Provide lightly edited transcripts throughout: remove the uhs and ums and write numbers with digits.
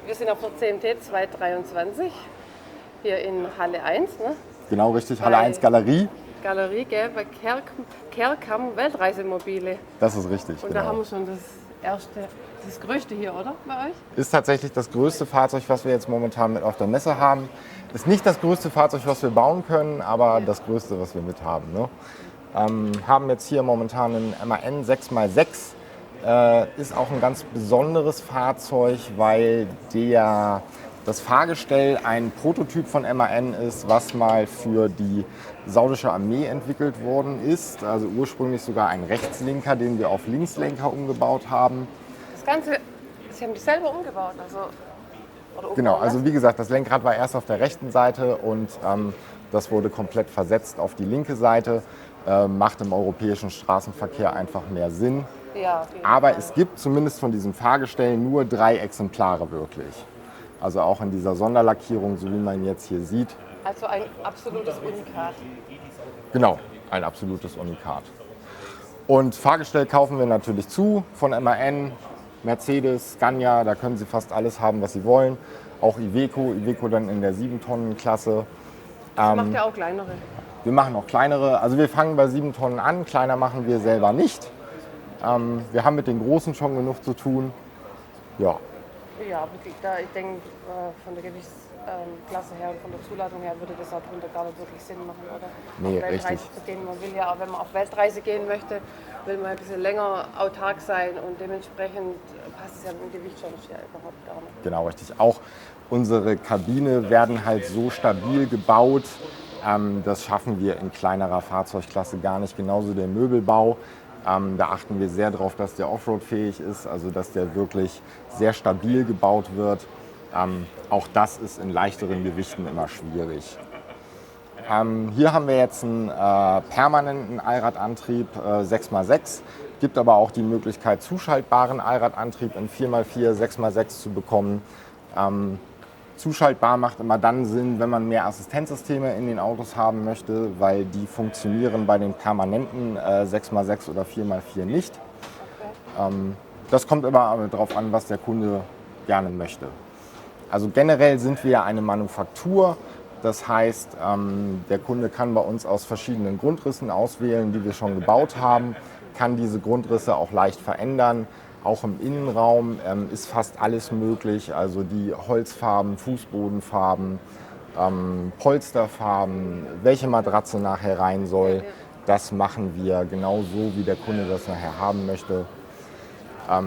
Wir sind auf der CMT 223, hier in Halle 1. Ne? Genau richtig, Halle 1 Galerie. Galerie, gell, bei Kerkam Weltreisemobile. Das ist richtig, Und da haben wir schon das größte hier, oder, bei euch? Ist tatsächlich das größte Fahrzeug, was wir jetzt momentan mit auf der Messe haben. Ist nicht das größte Fahrzeug, was wir bauen können, aber das größte, was wir mit haben. Ne? Haben jetzt hier momentan einen MAN 6x6. Ist auch ein ganz besonderes Fahrzeug, weil das Fahrgestell ein Prototyp von MAN ist, was mal für die saudische Armee entwickelt worden ist. Also ursprünglich sogar ein Rechtslenker, den wir auf Linkslenker umgebaut haben. Das Ganze, Sie haben das selber umgebaut, Genau, also wie gesagt, das Lenkrad war erst auf der rechten Seite und das wurde komplett versetzt auf die linke Seite. Macht im europäischen Straßenverkehr einfach mehr Sinn. Ja, aber es gibt zumindest von diesem Fahrgestell nur 3 Exemplare wirklich. Also auch in dieser Sonderlackierung, so wie man jetzt hier sieht. Also ein absolutes Unikat. Genau, ein absolutes Unikat. Und Fahrgestell kaufen wir natürlich zu von MAN, Mercedes, Scania, da können Sie fast alles haben, was Sie wollen. Auch Iveco dann in der 7-Tonnen-Klasse. Macht ja auch kleinere. Wir machen auch kleinere, also wir fangen bei 7 Tonnen an, kleiner machen wir selber nicht. Wir haben mit den Großen schon genug zu tun. Ja. Ja, wirklich, ich denke, von der Gewichtsklasse her und von der Zuladung her würde das auch drunter gar nicht wirklich Sinn machen, oder? Nee, auf Weltreise richtig. zu gehen. Man will ja auch, wenn man auf Weltreise gehen möchte, will man ein bisschen länger autark sein und dementsprechend passt es ja mit dem Gewicht schon überhaupt gar nicht. Genau, richtig. Auch unsere Kabine werden halt so stabil gebaut, das schaffen wir in kleinerer Fahrzeugklasse gar nicht. Genauso der Möbelbau. Da achten wir sehr darauf, dass der Offroad-fähig ist, also dass der wirklich sehr stabil gebaut wird. Auch das ist in leichteren Gewichten immer schwierig. Hier haben wir jetzt einen permanenten Allradantrieb 6x6. Gibt aber auch die Möglichkeit, zuschaltbaren Allradantrieb in 4x4, 6x6 zu bekommen. Zuschaltbar macht immer dann Sinn, wenn man mehr Assistenzsysteme in den Autos haben möchte, weil die funktionieren bei den permanenten 6x6 oder 4x4 nicht. Das kommt immer darauf an, was der Kunde gerne möchte. Also generell sind wir eine Manufaktur, das heißt, der Kunde kann bei uns aus verschiedenen Grundrissen auswählen, die wir schon gebaut haben, kann diese Grundrisse auch leicht verändern. Auch im Innenraum ist fast alles möglich, also die Holzfarben, Fußbodenfarben, Polsterfarben, welche Matratze nachher rein soll, das machen wir genau so, wie der Kunde das nachher haben möchte.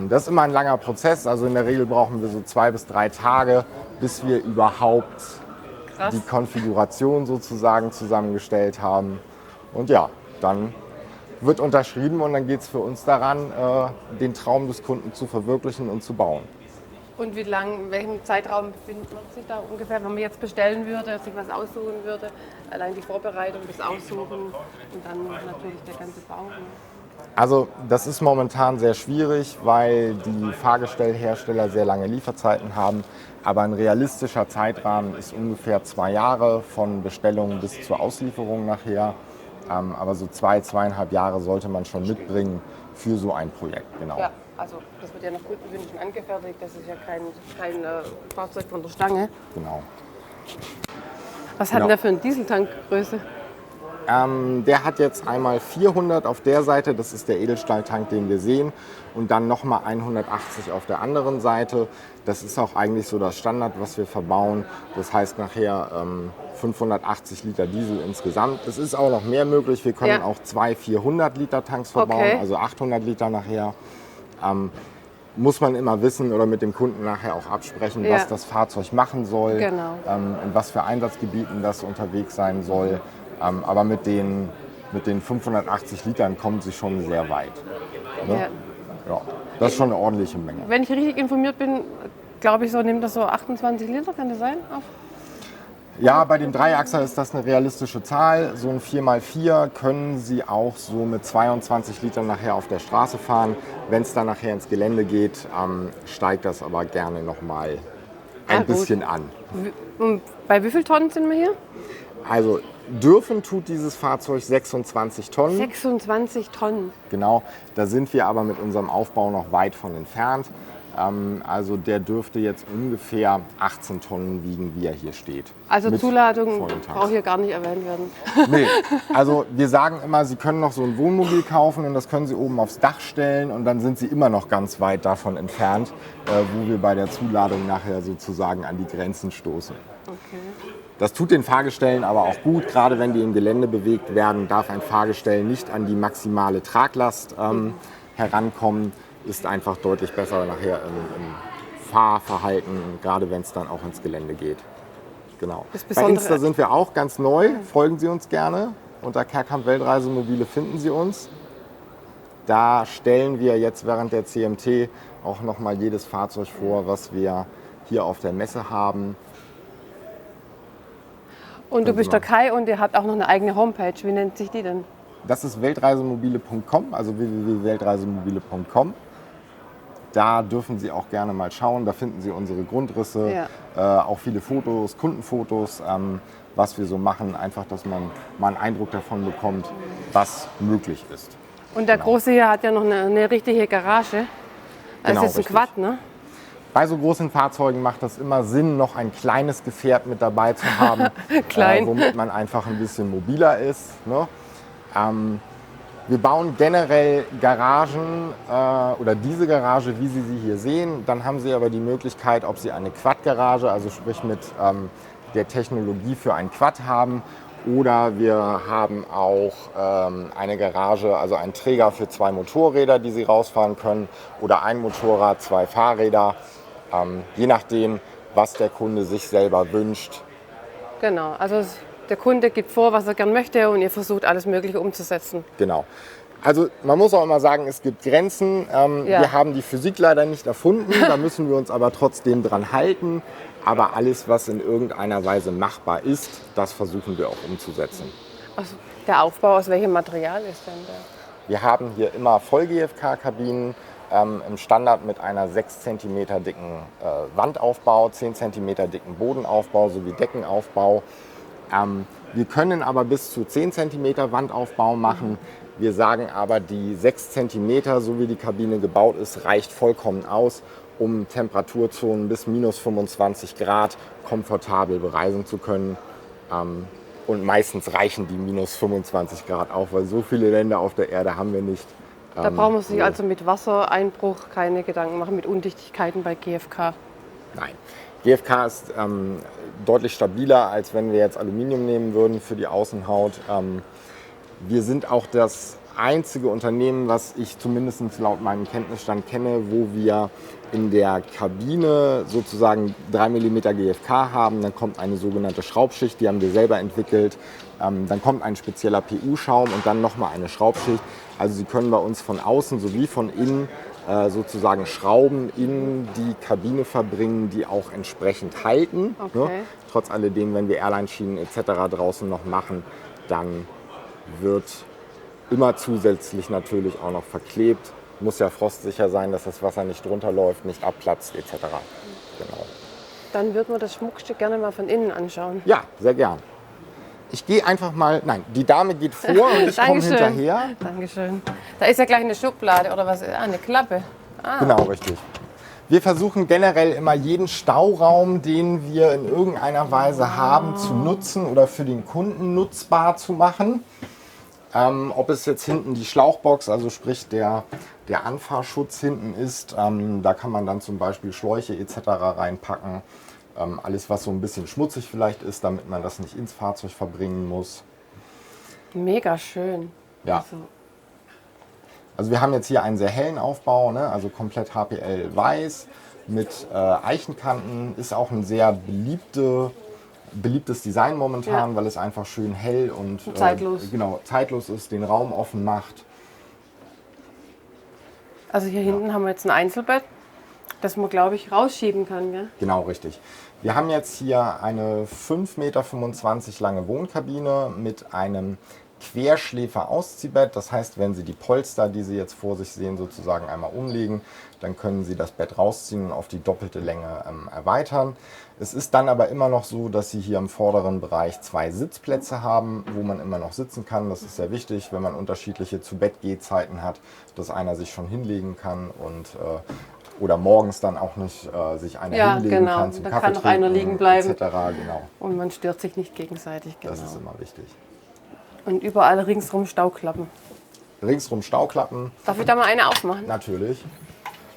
Das ist immer ein langer Prozess, also in der Regel brauchen wir so 2 bis 3 Tage, bis wir überhaupt die Konfiguration sozusagen zusammengestellt haben. Und ja, dann wird unterschrieben und dann geht es für uns daran, den Traum des Kunden zu verwirklichen und zu bauen. Und in welchem Zeitraum befindet man sich da ungefähr, wenn man jetzt bestellen würde, sich was aussuchen würde? Allein die Vorbereitung, das Aussuchen und dann natürlich der ganze Bau. Also das ist momentan sehr schwierig, weil die Fahrgestellhersteller sehr lange Lieferzeiten haben. Aber ein realistischer Zeitrahmen ist ungefähr 2 Jahre von Bestellung bis zur Auslieferung nachher. Aber so 2,5 Jahre sollte man schon mitbringen für so ein Projekt, genau. Ja, also das wird ja nach guten Wünschen angefertigt, das ist ja kein Fahrzeug von der Stange. Genau. Was hat denn der für eine Dieseltankgröße? Der hat jetzt einmal 400 auf der Seite, das ist der Edelstahltank, den wir sehen, und dann nochmal 180 auf der anderen Seite. Das ist auch eigentlich so das Standard, was wir verbauen. Das heißt nachher 580 Liter Diesel insgesamt. Es ist auch noch mehr möglich. Wir können auch 2 400 Liter Tanks verbauen, also 800 Liter nachher. Muss man immer wissen oder mit dem Kunden nachher auch absprechen, was das Fahrzeug machen soll, in was für Einsatzgebieten das unterwegs sein soll. Aber mit den 580 Litern kommen sie schon sehr weit. Ne? Ja, das ist schon eine ordentliche Menge. Wenn ich richtig informiert bin, glaube ich, nimmt das so 28 Liter, kann das sein? Ja, bei dem Dreiachser ist das eine realistische Zahl. So ein 4x4 können Sie auch so mit 22 Litern nachher auf der Straße fahren. Wenn es dann nachher ins Gelände geht, steigt das aber gerne nochmal ein bisschen an. Und bei wie viel Tonnen sind wir hier? Also dürfen tut dieses Fahrzeug 26 Tonnen. 26 Tonnen. Genau, da sind wir aber mit unserem Aufbau noch weit von entfernt. Also der dürfte jetzt ungefähr 18 Tonnen wiegen, wie er hier steht. Also Mit Zuladung vollen Tanks. braucht hier gar nicht erwähnt werden. Nee, also wir sagen immer, Sie können noch so ein Wohnmobil kaufen und das können Sie oben aufs Dach stellen und dann sind Sie immer noch ganz weit davon entfernt, wo wir bei der Zuladung nachher sozusagen an die Grenzen stoßen. Okay. Das tut den Fahrgestellen aber auch gut. Gerade wenn die im Gelände bewegt werden, darf ein Fahrgestell nicht an die maximale Traglast herankommen. Ist einfach deutlich besser nachher im Fahrverhalten, gerade wenn es dann auch ins Gelände geht. Genau. Bei Insta sind wir auch ganz neu. Folgen Sie uns gerne. Unter Kerkamp Weltreisemobile finden Sie uns. Da stellen wir jetzt während der CMT auch nochmal jedes Fahrzeug vor, was wir hier auf der Messe haben. Und du bist der Kai und ihr habt auch noch eine eigene Homepage. Wie nennt sich die denn? Das ist weltreisemobile.com, also www.weltreisemobile.com. Da dürfen Sie auch gerne mal schauen. Da finden Sie unsere Grundrisse, auch viele Fotos, Kundenfotos, was wir so machen. Einfach, dass man mal einen Eindruck davon bekommt, was möglich ist. Und der Große hier hat ja noch eine richtige Garage. Also das ist ein Quad, ne? Bei so großen Fahrzeugen macht das immer Sinn, noch ein kleines Gefährt mit dabei zu haben, womit man einfach ein bisschen mobiler ist. Ne? Wir bauen generell Garagen oder diese Garage, wie Sie sie hier sehen. Dann haben Sie aber die Möglichkeit, ob Sie eine Quad-Garage, also sprich mit der Technologie für ein Quad haben, oder wir haben auch eine Garage, also einen Träger für 2 Motorräder, die Sie rausfahren können, oder ein Motorrad, 2 Fahrräder, je nachdem, was der Kunde sich selber wünscht. Genau, also der Kunde gibt vor, was er gern möchte und ihr versucht alles Mögliche umzusetzen. Genau. Also man muss auch immer sagen, es gibt Grenzen. Wir haben die Physik leider nicht erfunden, da müssen wir uns aber trotzdem dran halten. Aber alles, was in irgendeiner Weise machbar ist, das versuchen wir auch umzusetzen. Also der Aufbau, aus welchem Material ist denn der? Wir haben hier immer Voll-GFK-Kabinen im Standard mit einer 6 cm dicken Wandaufbau, 10 cm dicken Bodenaufbau sowie Deckenaufbau. Wir können aber bis zu 10 cm Wandaufbau machen. Wir sagen aber, die 6 cm, so wie die Kabine gebaut ist, reicht vollkommen aus, um Temperaturzonen bis minus 25 Grad komfortabel bereisen zu können. Und meistens reichen die minus 25 Grad auch, weil so viele Länder auf der Erde haben wir nicht. Da braucht man sich also mit Wassereinbruch keine Gedanken machen, mit Undichtigkeiten bei GFK. Nein. GFK ist deutlich stabiler, als wenn wir jetzt Aluminium nehmen würden für die Außenhaut. Wir sind auch das einzige Unternehmen, was ich zumindest laut meinem Kenntnisstand kenne, wo wir in der Kabine sozusagen 3 mm GFK haben. Dann kommt eine sogenannte Schraubschicht, die haben wir selber entwickelt. Dann kommt ein spezieller PU-Schaum und dann nochmal eine Schraubschicht. Also Sie können bei uns von außen sowie von innen sozusagen Schrauben in die Kabine verbringen, die auch entsprechend halten. Okay. Ne? Trotz alledem, wenn wir Airline-Schienen etc. draußen noch machen, dann wird immer zusätzlich natürlich auch noch verklebt. Muss ja frostsicher sein, dass das Wasser nicht drunter läuft, nicht abplatzt etc. Genau. Dann würden wir das Schmuckstück gerne mal von innen anschauen. Ja, sehr gern. Ich gehe einfach mal, nein, die Dame geht vor und ich komme hinterher. Dankeschön. Da ist ja gleich eine Schublade oder was? Ah, eine Klappe. Ah. Genau, richtig. Wir versuchen generell immer jeden Stauraum, den wir in irgendeiner Weise haben, zu nutzen oder für den Kunden nutzbar zu machen. Ob es jetzt hinten die Schlauchbox, also sprich der Anfahrschutz hinten ist, da kann man dann zum Beispiel Schläuche etc. reinpacken. Alles, was so ein bisschen schmutzig vielleicht ist, damit man das nicht ins Fahrzeug verbringen muss. Mega schön. Ja. Also wir haben jetzt hier einen sehr hellen Aufbau, ne? Also komplett HPL weiß mit Eichenkanten. Ist auch ein sehr beliebtes Design momentan, weil es einfach schön hell und zeitlos ist, den Raum offen macht. Also hier hinten haben wir jetzt ein Einzelbett, das man, glaube ich, rausschieben kann. Gell? Genau, richtig. Wir haben jetzt hier eine 5,25 Meter lange Wohnkabine mit einem Querschläfer-Ausziehbett. Das heißt, wenn Sie die Polster, die Sie jetzt vor sich sehen, sozusagen einmal umlegen, dann können Sie das Bett rausziehen und auf die doppelte Länge erweitern. Es ist dann aber immer noch so, dass Sie hier im vorderen Bereich 2 Sitzplätze haben, wo man immer noch sitzen kann. Das ist sehr wichtig, wenn man unterschiedliche Zu-Bett-Gehzeiten hat, dass einer sich schon hinlegen kann und oder morgens dann auch nicht sich einer Ja, hinlegen genau. kann zum Da Kaffee kann noch einer trinken, liegen bleiben. etc. Genau, Und man stört sich nicht gegenseitig. Genau. das ist immer wichtig. Und überall ringsrum Stauklappen. Ringsrum Stauklappen, Darf ich da mal eine aufmachen? natürlich.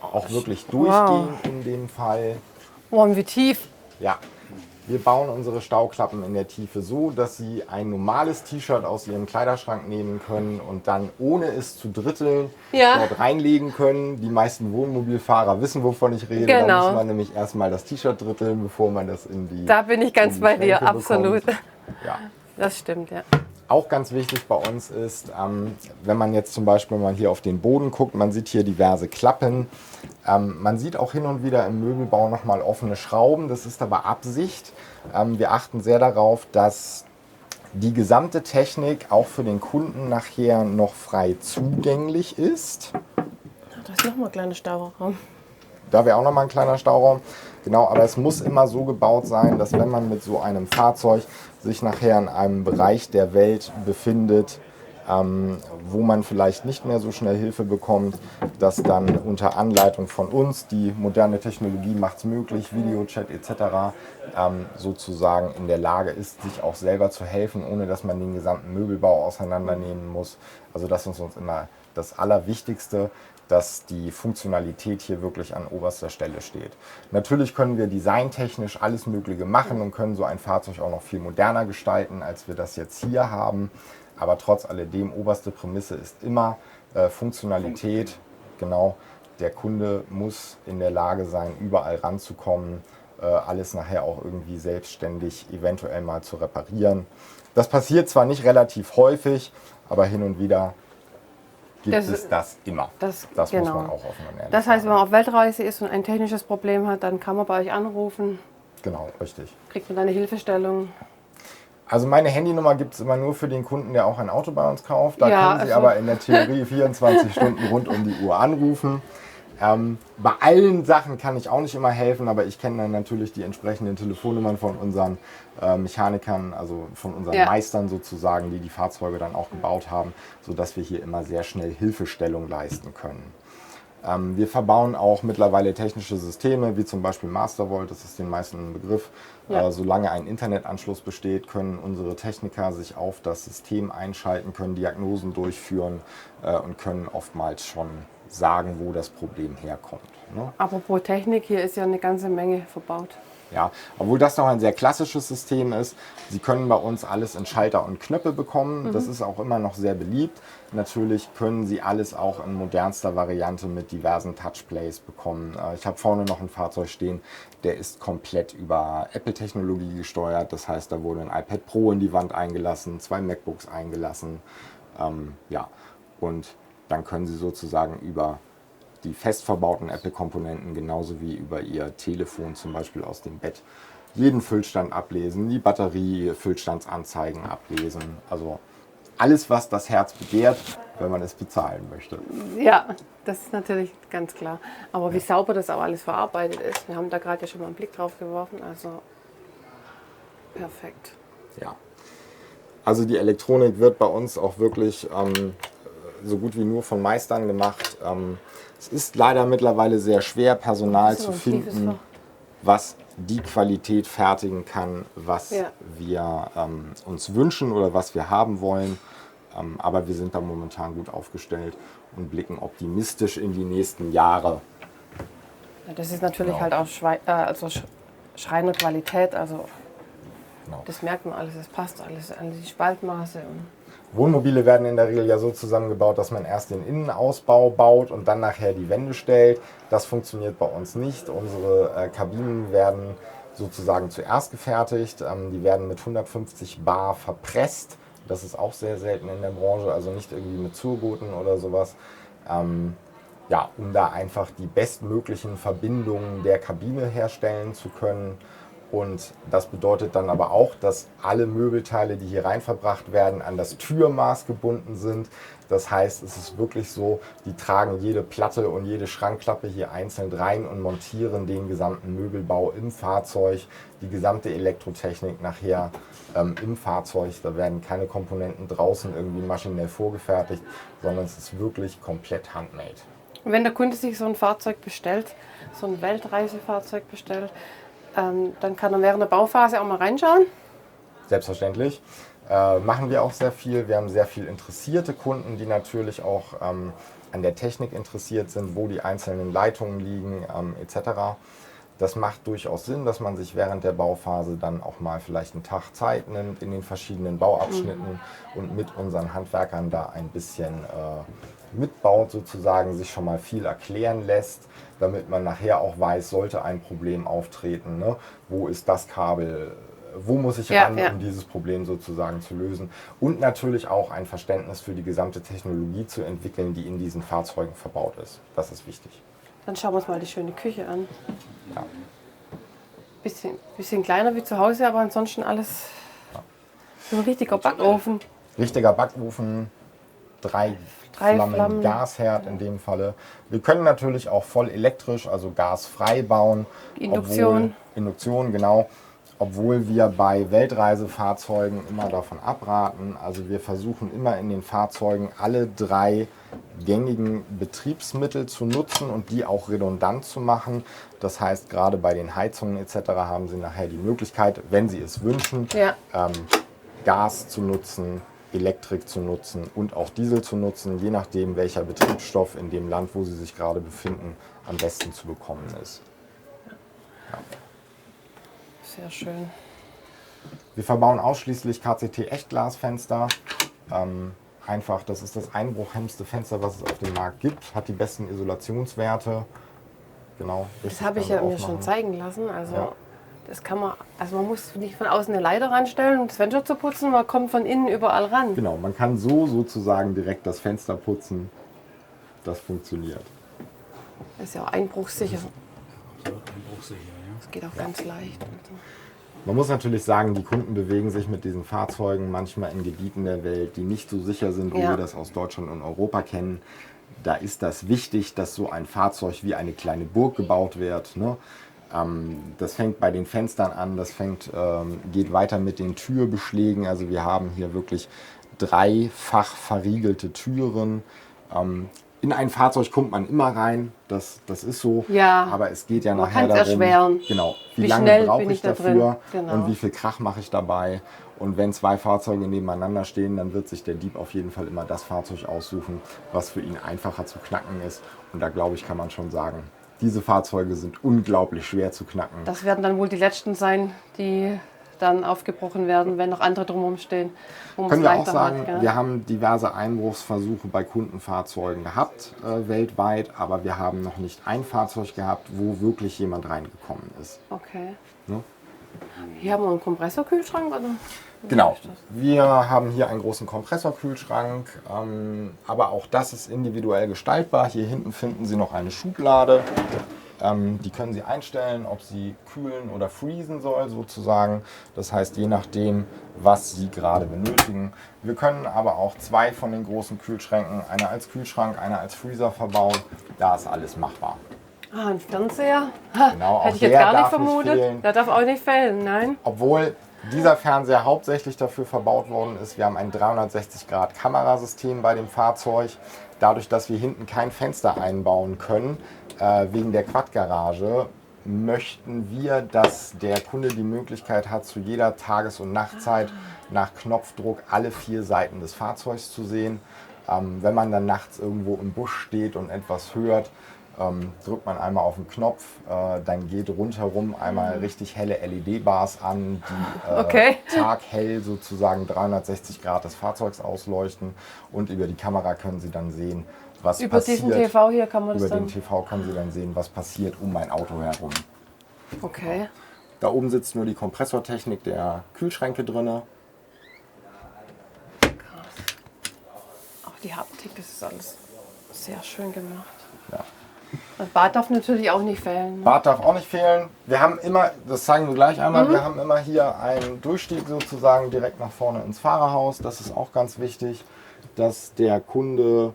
Auch wirklich durchgehend in dem Fall. Oh, und wie tief. Ja, wir bauen unsere Stauklappen in der Tiefe so, dass Sie ein normales T-Shirt aus Ihrem Kleiderschrank nehmen können und dann, ohne es zu dritteln, Ja. dort reinlegen können. Die meisten Wohnmobilfahrer wissen, wovon ich rede. Genau. Da muss man nämlich erstmal das T-Shirt dritteln, bevor man das in die Da bin ich ganz in die bei dir, Schränke absolut. bekommt. Ja. Das stimmt, ja. Auch ganz wichtig bei uns ist, wenn man jetzt zum Beispiel mal hier auf den Boden guckt, man sieht hier diverse Klappen. Man sieht auch hin und wieder im Möbelbau nochmal offene Schrauben. Das ist aber Absicht. Wir achten sehr darauf, dass die gesamte Technik auch für den Kunden nachher noch frei zugänglich ist. Da ist nochmal ein kleiner Stauraum. Da wäre auch nochmal ein kleiner Stauraum. Genau, aber es muss immer so gebaut sein, dass wenn man mit so einem Fahrzeug sich nachher in einem Bereich der Welt befindet, wo man vielleicht nicht mehr so schnell Hilfe bekommt, dass dann unter Anleitung von uns, die moderne Technologie macht es möglich, Videochat etc., sozusagen in der Lage ist, sich auch selber zu helfen, ohne dass man den gesamten Möbelbau auseinandernehmen muss. Also das ist uns immer das Allerwichtigste, dass die Funktionalität hier wirklich an oberster Stelle steht. Natürlich können wir designtechnisch alles Mögliche machen und können so ein Fahrzeug auch noch viel moderner gestalten, als wir das jetzt hier haben. Aber trotz alledem, oberste Prämisse ist immer Funktionalität. Genau, der Kunde muss in der Lage sein, überall ranzukommen, alles nachher auch irgendwie selbstständig eventuell mal zu reparieren. Das passiert zwar nicht relativ häufig, aber hin und wieder gibt es das immer. Das muss man auch offen und ehrlich Das heißt, sagen. wenn man auf Weltreise ist und ein technisches Problem hat, dann kann man bei euch anrufen, Genau, richtig. kriegt man eine Hilfestellung. Also meine Handynummer gibt es immer nur für den Kunden, der auch ein Auto bei uns kauft. Da Ja, können Sie also aber in der Theorie 24 Stunden rund um die Uhr anrufen. Bei allen Sachen kann ich auch nicht immer helfen, aber ich kenne dann natürlich die entsprechenden Telefonnummern von unseren Mechanikern, also von unseren Meistern sozusagen, die die Fahrzeuge dann auch gebaut haben, sodass wir hier immer sehr schnell Hilfestellung leisten können. Wir verbauen auch mittlerweile technische Systeme, wie zum Beispiel Mastervolt, das ist den meisten ein Begriff. Solange ein Internetanschluss besteht, können unsere Techniker sich auf das System einschalten, können Diagnosen durchführen und können oftmals schon sagen, wo das Problem herkommt. Ne? Apropos Technik, hier ist ja eine ganze Menge verbaut. Ja, obwohl das noch ein sehr klassisches System ist. Sie können bei uns alles in Schalter und Knöpfe bekommen. Das ist auch immer noch sehr beliebt. Natürlich können Sie alles auch in modernster Variante mit diversen Touchplays bekommen. Ich habe vorne noch ein Fahrzeug stehen, der ist komplett über Apple-Technologie gesteuert. Das heißt, da wurde ein iPad Pro in die Wand eingelassen, 2 MacBooks eingelassen. Und dann können Sie sozusagen über die fest verbauten Apple-Komponenten genauso wie über Ihr Telefon zum Beispiel aus dem Bett jeden Füllstand ablesen, die Batterie-Füllstandsanzeigen ablesen. Also alles, was das Herz begehrt, wenn man es bezahlen möchte. Ja, das ist natürlich ganz klar. Aber wie sauber das auch alles verarbeitet ist, wir haben da gerade ja schon mal einen Blick drauf geworfen, also perfekt. Ja, also die Elektronik wird bei uns auch wirklich so gut wie nur von Meistern gemacht. Es ist leider mittlerweile sehr schwer, Personal zu finden, was die Qualität fertigen kann, was wir uns wünschen oder was wir haben wollen. Aber wir sind da momentan gut aufgestellt und blicken optimistisch in die nächsten Jahre. Ja, das ist natürlich halt auch Schreinerqualität, also das merkt man alles, es passt alles an die Spaltmaße. Wohnmobile werden in der Regel ja so zusammengebaut, dass man erst den Innenausbau baut und dann nachher die Wände stellt. Das funktioniert bei uns nicht. Unsere Kabinen werden sozusagen zuerst gefertigt. Die werden mit 150 Bar verpresst. Das ist auch sehr selten in der Branche, also nicht irgendwie mit Zurgurten oder sowas. Um da einfach die bestmöglichen Verbindungen der Kabine herstellen zu können. Und das bedeutet dann aber auch, dass alle Möbelteile, die hier rein verbracht werden, an das Türmaß gebunden sind. Das heißt, es ist wirklich so, die tragen jede Platte und jede Schrankklappe hier einzeln rein und montieren den gesamten Möbelbau im Fahrzeug, die gesamte Elektrotechnik nachher im Fahrzeug. Da werden keine Komponenten draußen irgendwie maschinell vorgefertigt, sondern es ist wirklich komplett handmade. Und wenn der Kunde sich so ein Fahrzeug bestellt, so ein Weltreisefahrzeug bestellt, dann kann er während der Bauphase auch mal reinschauen? Selbstverständlich. Machen wir auch sehr viel. Wir haben sehr viel interessierte Kunden, die natürlich auch an der Technik interessiert sind, wo die einzelnen Leitungen liegen etc. Das macht durchaus Sinn, dass man sich während der Bauphase dann auch mal vielleicht einen Tag Zeit nimmt in den verschiedenen Bauabschnitten und mit unseren Handwerkern da ein bisschen mitbaut sozusagen, sich schon mal viel erklären lässt, damit man nachher auch weiß, sollte ein Problem auftreten, ne? Wo ist das Kabel, wo muss ich ran, um dieses Problem sozusagen zu lösen. Und natürlich auch ein Verständnis für die gesamte Technologie zu entwickeln, die in diesen Fahrzeugen verbaut ist. Das ist wichtig. Dann schauen wir uns mal die schöne Küche an. Ja. Bisschen kleiner wie zu Hause, aber ansonsten alles so ein richtiger Backofen. Richtiger Backofen, drei Flammen, Gasherd in dem Falle. Wir können natürlich auch voll elektrisch, also gasfrei bauen. Induktion. Induktion, genau. Obwohl wir bei Weltreisefahrzeugen immer davon abraten. Also wir versuchen immer in den Fahrzeugen alle 3 gängigen Betriebsmittel zu nutzen und die auch redundant zu machen. Das heißt, gerade bei den Heizungen etc. haben Sie nachher die Möglichkeit, wenn Sie es wünschen, Gas zu nutzen, Elektrik zu nutzen und auch Diesel zu nutzen, je nachdem, welcher Betriebsstoff in dem Land, wo Sie sich gerade befinden, am besten zu bekommen ist. Ja. Sehr schön. Wir verbauen ausschließlich KCT-Echtglasfenster. Einfach, das ist das einbruchhemmste Fenster, was es auf dem Markt gibt, hat die besten Isolationswerte. Genau. Das habe ich ja mir schon zeigen lassen. Also das kann man, also man muss nicht von außen eine Leiter ranstellen, um das Fenster zu putzen, man kommt von innen überall ran. Genau, man kann so sozusagen direkt das Fenster putzen. Das funktioniert. Das ist ja auch einbruchsicher. Einbruchsicher, ja. Das geht auch ganz leicht. Man muss natürlich sagen, die Kunden bewegen sich mit diesen Fahrzeugen manchmal in Gebieten der Welt, die nicht so sicher sind, wie wir das aus Deutschland und Europa kennen. Da ist das wichtig, dass so ein Fahrzeug wie eine kleine Burg gebaut wird, ne? Das fängt bei den Fenstern an, geht weiter mit den Türbeschlägen. Also wir haben hier wirklich 3-fach verriegelte Türen. In ein Fahrzeug kommt man immer rein, das ist so, aber es geht ja nachher darum, genau, wie lange brauche ich dafür und wie viel Krach mache ich dabei. Und wenn 2 Fahrzeuge nebeneinander stehen, dann wird sich der Dieb auf jeden Fall immer das Fahrzeug aussuchen, was für ihn einfacher zu knacken ist. Und da glaube ich, kann man schon sagen, diese Fahrzeuge sind unglaublich schwer zu knacken. Das werden dann wohl die letzten sein, die dann aufgebrochen werden, wenn noch andere drumherum stehen. Können wir auch sagen, wir haben diverse Einbruchsversuche bei Kundenfahrzeugen gehabt, weltweit, aber wir haben noch nicht ein Fahrzeug gehabt, wo wirklich jemand reingekommen ist. Okay. Ne? Hier haben wir einen Kompressorkühlschrank, oder? Genau, wir haben hier einen großen Kompressorkühlschrank, aber auch das ist individuell gestaltbar. Hier hinten finden Sie noch eine Schublade. Die können Sie einstellen, ob sie kühlen oder freezen soll sozusagen. Das heißt, je nachdem, was Sie gerade benötigen. Wir können aber auch 2 von den großen Kühlschränken, einer als Kühlschrank, einer als Freezer verbauen. Da ist alles machbar. Ah, ein Fernseher? Genau, hätte ich jetzt gar nicht vermutet. Der darf auch nicht fehlen, nein. Obwohl dieser Fernseher hauptsächlich dafür verbaut worden ist. Wir haben ein 360-Grad-Kamerasystem bei dem Fahrzeug. Dadurch, dass wir hinten kein Fenster einbauen können, wegen der Quad-Garage, möchten wir, dass der Kunde die Möglichkeit hat, zu jeder Tages- und Nachtzeit nach Knopfdruck alle 4 Seiten des Fahrzeugs zu sehen. Wenn man dann nachts irgendwo im Busch steht und etwas hört, drückt man einmal auf den Knopf, dann geht rundherum einmal richtig helle LED-Bars an, die taghell sozusagen 360 Grad des Fahrzeugs ausleuchten, und über die Kamera können Sie dann sehen, was passiert. Über diesen TV hier kann man das dann... Über den TV können Sie dann sehen, was passiert um mein Auto herum. Okay. Da oben sitzt nur die Kompressortechnik der Kühlschränke drin. Krass. Auch die Haptik, das ist alles sehr schön gemacht. Ja. Das Bad darf natürlich auch nicht fehlen. Ne? Bad darf auch nicht fehlen. Wir haben immer, das zeigen wir gleich einmal, wir haben immer hier einen Durchstieg sozusagen direkt nach vorne ins Fahrerhaus. Das ist auch ganz wichtig, dass der Kunde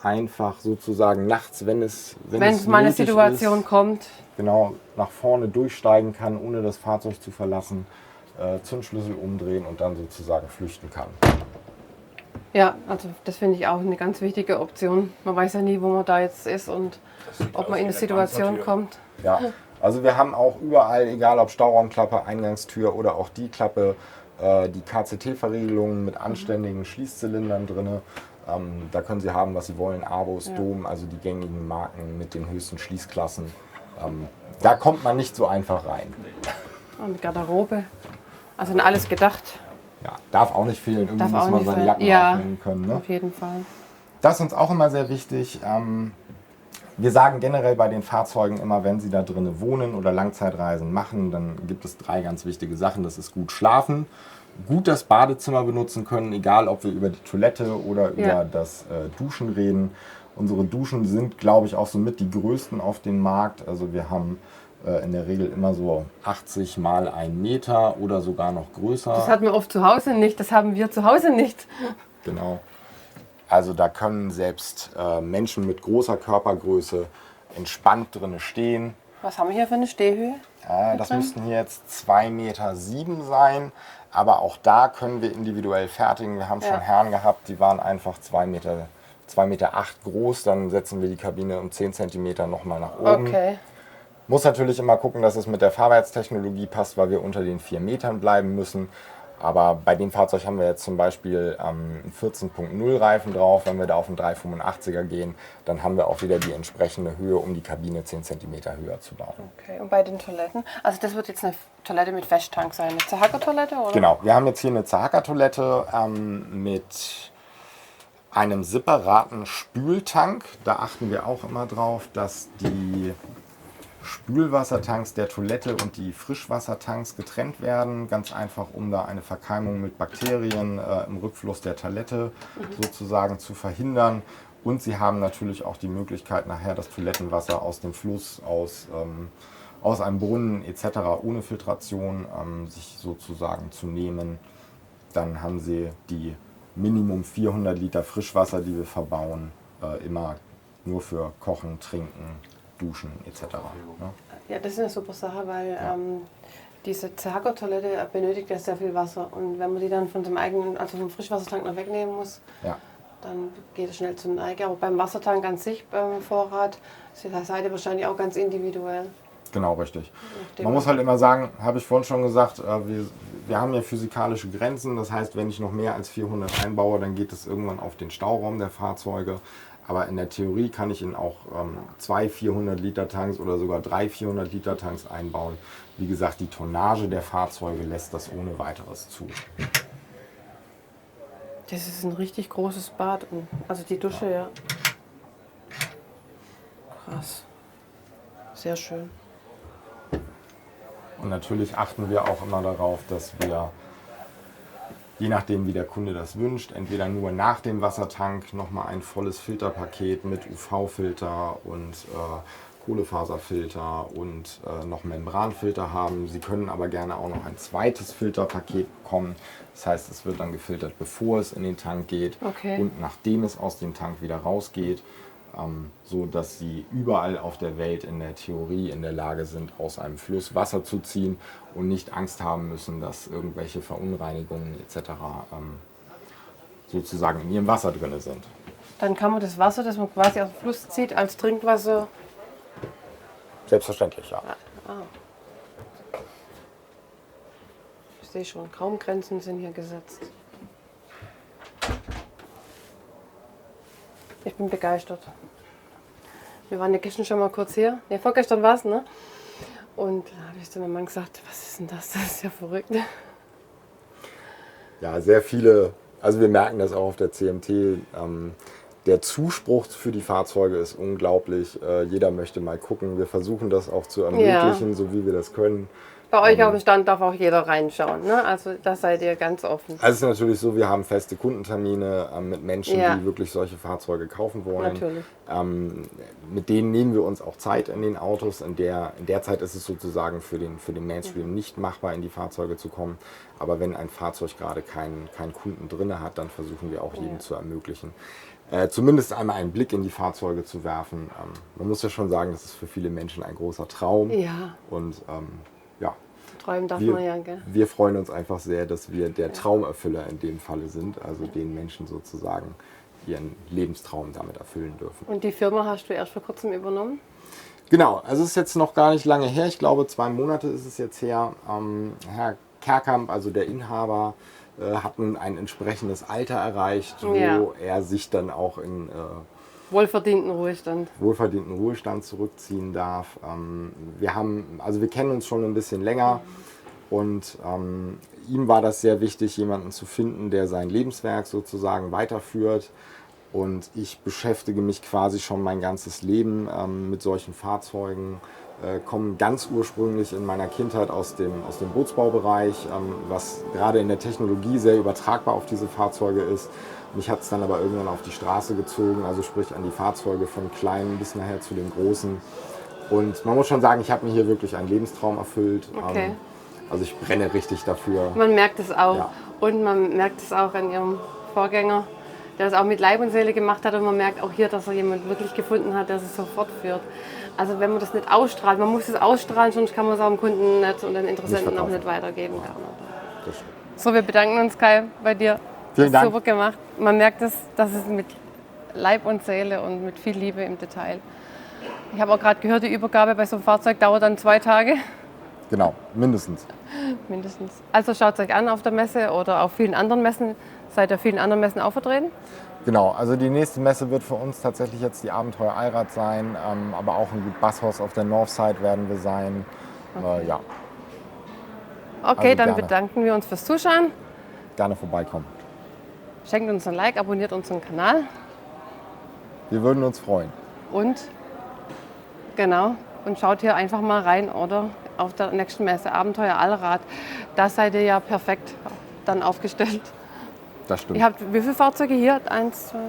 einfach sozusagen nachts, wenn es mal eine Situation kommt, genau, nach vorne durchsteigen kann, ohne das Fahrzeug zu verlassen, Zündschlüssel umdrehen und dann sozusagen flüchten kann. Ja, also das finde ich auch eine ganz wichtige Option. Man weiß ja nie, wo man da jetzt ist und ob man in eine Situation kommt. Ja, also wir haben auch überall, egal ob Stauraumklappe, Eingangstür oder auch die Klappe, die KCT-Verriegelungen mit anständigen Schließzylindern drin. Da können Sie haben, was Sie wollen, Abus, Dom, also die gängigen Marken mit den höchsten Schließklassen. Da kommt man nicht so einfach rein. Und Garderobe. Also an alles gedacht. Ja, darf auch nicht fehlen, irgendwie Darf muss auch man nicht seine fehlen. Jacken Ja, aufhängen können. Ne? auf jeden Fall. Das ist uns auch immer sehr wichtig. Wir sagen generell bei den Fahrzeugen immer, wenn Sie da drinnen wohnen oder Langzeitreisen machen, dann gibt es 3 ganz wichtige Sachen. Das ist gut schlafen, gut das Badezimmer benutzen können, egal ob wir über die Toilette oder über das Duschen reden. Unsere Duschen sind, glaube ich, auch somit die größten auf dem Markt. Also wir haben in der Regel immer so 80 mal 1 Meter oder sogar noch größer. Das hatten wir oft zu Hause nicht, das haben wir zu Hause nicht. Genau. Also da können selbst Menschen mit großer Körpergröße entspannt drin stehen. Was haben wir hier für eine Stehhöhe? Das müssten hier jetzt 2,7 Meter sein. Aber auch da können wir individuell fertigen. Wir haben schon Herren gehabt, die waren einfach 2,8 Meter groß. Dann setzen wir die Kabine um 10 Zentimeter nochmal nach oben. Okay. Muss natürlich immer gucken, dass es mit der Fahrwerkstechnologie passt, weil wir unter den 4 Metern bleiben müssen. Aber bei dem Fahrzeug haben wir jetzt zum Beispiel einen 14.0 Reifen drauf. Wenn wir da auf einen 385er gehen, dann haben wir auch wieder die entsprechende Höhe, um die Kabine 10 cm höher zu bauen. Okay, und bei den Toiletten? Also das wird jetzt eine Toilette mit Wäschtank sein, eine Zahacker-Toilette, oder? Genau, wir haben jetzt hier eine Zahacker-Toilette mit einem separaten Spültank. Da achten wir auch immer drauf, dass die Spülwassertanks der Toilette und die Frischwassertanks getrennt werden. Ganz einfach, um da eine Verkeimung mit Bakterien im Rückfluss der Toilette sozusagen zu verhindern. Und Sie haben natürlich auch die Möglichkeit, nachher das Toilettenwasser aus dem Fluss, aus einem Brunnen etc. ohne Filtration sich sozusagen zu nehmen. Dann haben Sie die Minimum 400 Liter Frischwasser, die wir verbauen, immer nur für Kochen, Trinken, Duschen etc. Ne? Ja, das ist eine super Sache, weil diese Zahacker-Toilette benötigt ja sehr viel Wasser. Und wenn man die dann von dem eigenen, also vom Frischwassertank noch wegnehmen muss, dann geht es schnell zur Neige. Aber beim Wassertank an sich, beim Vorrat, seid ihr wahrscheinlich auch ganz individuell. Genau, richtig. Man muss halt immer sagen, habe ich vorhin schon gesagt, wir haben ja physikalische Grenzen. Das heißt, wenn ich noch mehr als 400 einbaue, dann geht es irgendwann auf den Stauraum der Fahrzeuge. Aber in der Theorie kann ich in auch 2 400 Liter Tanks oder sogar 3 400 Liter Tanks einbauen. Wie gesagt, die Tonnage der Fahrzeuge lässt das ohne weiteres zu. Das ist ein richtig großes Bad. Also die Dusche, ja. Krass. Sehr schön. Und natürlich achten wir auch immer darauf, dass wir, je nachdem wie der Kunde das wünscht, entweder nur nach dem Wassertank nochmal ein volles Filterpaket mit UV-Filter und Kohlefaserfilter und noch Membranfilter haben. Sie können aber gerne auch noch ein zweites Filterpaket bekommen. Das heißt, es wird dann gefiltert, bevor es in den Tank geht und nachdem es aus dem Tank wieder rausgeht, so dass Sie überall auf der Welt in der Theorie in der Lage sind, aus einem Fluss Wasser zu ziehen und nicht Angst haben müssen, dass irgendwelche Verunreinigungen etc. Sozusagen in Ihrem Wasser drin sind. Dann kann man das Wasser, das man quasi aus dem Fluss zieht, als Trinkwasser. Selbstverständlich, ja. Ich sehe schon, kaum Grenzen sind hier gesetzt. Ich bin begeistert. Wir waren ja gestern schon mal kurz hier. Ne, vorgestern war es, ne? Und da habe ich zu meinem Mann gesagt, was ist denn das? Das ist ja verrückt. Ja, sehr viele, also wir merken das auch auf der CMT, der Zuspruch für die Fahrzeuge ist unglaublich. Jeder möchte mal gucken. Wir versuchen das auch zu ermöglichen, so wie wir das können. Bei euch auf dem Stand darf auch jeder reinschauen, ne? Also da seid ihr ganz offen. Also es ist natürlich so, wir haben feste Kundentermine mit Menschen, die wirklich solche Fahrzeuge kaufen wollen. Natürlich. Mit denen nehmen wir uns auch Zeit in den Autos. In der Zeit ist es sozusagen für den Mainstream nicht machbar, in die Fahrzeuge zu kommen. Aber wenn ein Fahrzeug gerade keinen Kunden drin hat, dann versuchen wir auch jedem zu ermöglichen, zumindest einmal einen Blick in die Fahrzeuge zu werfen. Man muss ja schon sagen, das ist für viele Menschen ein großer Traum. Ja. Und ja, Träumen darf man ja, gell? Wir freuen uns einfach sehr, dass wir der Traumerfüller in dem Falle sind, also den Menschen sozusagen ihren Lebenstraum damit erfüllen dürfen. Und die Firma hast du erst vor kurzem übernommen? Genau, also es ist jetzt noch gar nicht lange her, ich glaube 2 Monate ist es jetzt her. Herr Kerkamp, also der Inhaber, hat nun ein entsprechendes Alter erreicht, wo er sich dann auch in wohlverdienten Ruhestand zurückziehen darf. Wir kennen uns schon ein bisschen länger und ihm war das sehr wichtig, jemanden zu finden, der sein Lebenswerk sozusagen weiterführt. Und ich beschäftige mich quasi schon mein ganzes Leben mit solchen Fahrzeugen, komme ganz ursprünglich in meiner Kindheit aus dem Bootsbaubereich, was gerade in der Technologie sehr übertragbar auf diese Fahrzeuge ist. Mich hat es dann aber irgendwann auf die Straße gezogen, also sprich an die Fahrzeuge von kleinen bis nachher zu den großen. Und man muss schon sagen, ich habe mir hier wirklich einen Lebenstraum erfüllt. Okay. Also ich brenne richtig dafür. Man merkt es auch. Ja. Und man merkt es auch an Ihrem Vorgänger, der das auch mit Leib und Seele gemacht hat. Und man merkt auch hier, dass er jemand wirklich gefunden hat, der es so fortführt. Also wenn man das nicht ausstrahlt, man muss es ausstrahlen, sonst kann man es auch dem Kunden nicht und den Interessenten auch nicht weitergeben. Das stimmt. So, wir bedanken uns, Kai, bei dir. Vielen Dank. Super gemacht. Man merkt es, dass es mit Leib und Seele und mit viel Liebe im Detail. Ich habe auch gerade gehört, die Übergabe bei so einem Fahrzeug dauert dann 2 Tage. Genau, mindestens. Mindestens. Also schaut es euch an auf der Messe oder auf vielen anderen Messen. Seid ihr auf vielen anderen Messen auch vertreten? Genau, also die nächste Messe wird für uns tatsächlich jetzt die Abenteuer Allrad sein, aber auch im Basshaus auf der Northside werden wir sein. Okay, Also dann gerne. bedanken wir uns fürs Zuschauen. Gerne vorbeikommen. Schenkt uns ein Like, abonniert unseren Kanal Wir würden uns freuen. und schaut hier einfach mal rein oder auf der nächsten Messe Abenteuer Allrad. Da seid ihr ja perfekt dann aufgestellt. Das stimmt. Ihr habt wie viele Fahrzeuge hier? 1, 2, 3.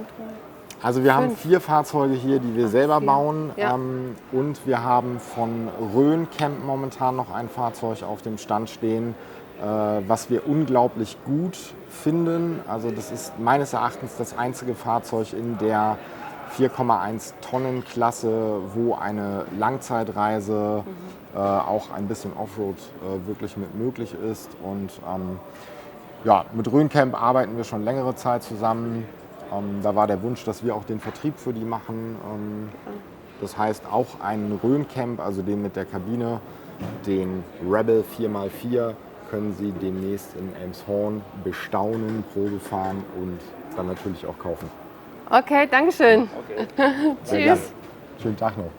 Also wir haben 5. 4 Fahrzeuge hier, die wir selber 4. bauen. Ja. Und wir haben von Rhön-Camp momentan noch ein Fahrzeug auf dem Stand stehen, was wir unglaublich gut finden. Also das ist meines Erachtens das einzige Fahrzeug in der 4,1 Tonnen Klasse, wo eine Langzeitreise, auch ein bisschen Offroad wirklich mit möglich ist. Und mit Rhön-Camp arbeiten wir schon längere Zeit zusammen. Da war der Wunsch, dass wir auch den Vertrieb für die machen. Das heißt, auch einen Rhön-Camp, also den mit der Kabine, den Rebel 4x4, können Sie demnächst in Elmshorn bestaunen, Probe fahren und dann natürlich auch kaufen. Okay, Dankeschön. Sehr gerne. Tschüss. Schönen Tag noch.